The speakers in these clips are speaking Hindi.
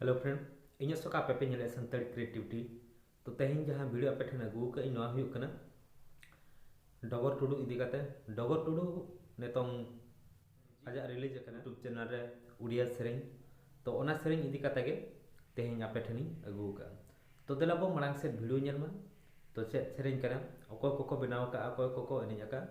हेलो फ्रेंड इन सका पे पे संताली क्रिएटिविटी तो तेहन जहाँ वीडियो पे ठेन अगू का डगर टुडू इदी काते डगर टुडू नेतोंग आजा रिलीज यूट्यूब चैनल रे उड़िया सेरें तो ओना सेरें इदी काते गे तेहन आपे ठेनी अगू का तो देला बो मांग से वीडियो नेलमा तो चेक सेरें कना अकोय कोको बनाव का अकोय कोको एनेज का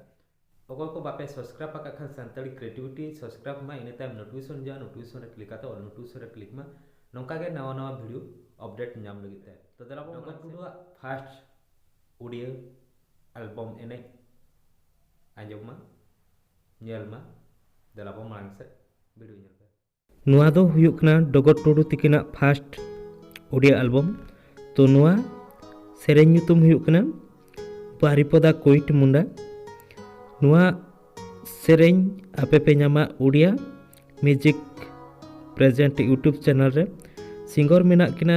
अकोय को बापे सब्सक्राइब का खान संताली क्रिएटिविटी सब्सक्राइब मा इन टाइम नोटिफिकेशन जा नोटिफिकेशन रे क्लिक काते और नोटिफिकेशन रे क्लिक मा नौका के नवा नवा वीडियो अपडेट नाम लगे तो देला बो डगर टुडू फर्स्ट ऑडियो एल्बम एने आंजमा नेलमा देला बो मांग से वीडियो नेल पे नुआ दो हुयुक कना डगर टुडू तिकिना फर्स्ट ऑडियो एल्बम तो नुआ सेरें ᱧᱩᱛᱩᱢ हुयुक कना बारिpada 𝐋𝐬𝐡 मुंडा नुआ सेरें आपे पे नामा Odia music present YouTube channel रे सिंगर मेना किना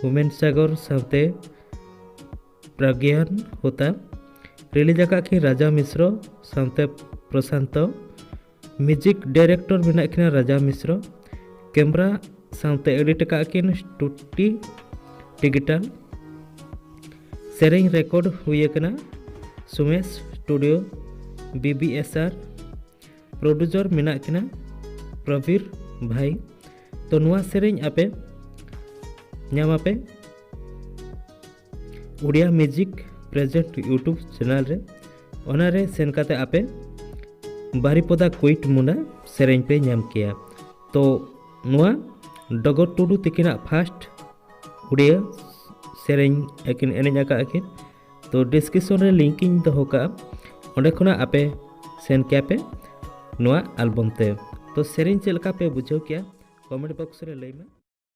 𝐒𝐚𝐬𝐡 सावते प्रज्ञान होता रिलीज की राजा मिश्र सावते प्रशांत म्यूजिक डायरेक्टर मेना किना राजा मिश्र कैमरा सावते एडिट किन स्टूटी डिजिटल सेरें रिकॉर्ड हुए कना सुमेश स्टूडियो BBSR प्रोड्यूसर मेना किना प्रवीर भाई तो नुआ सेरें आपे नामा पे Odia music present YouTube channel रे ओना रे सेन काते आपे बारिpada 𝐋𝐬𝐡 मुंडा सेरें पे नाम किया तो नुआ डगर टुडू तिकिना फर्स्ट उड़िया सेरें एकिन एनेज का एकिन तो डिस्क्रिप्शन रे लिंक इन दो का ओंडे खुना आपे सेन क्या पे नुआ एल्बम ते तो सेरें चलका पे बुझो क्या कमेंट बॉक्स रे लई में।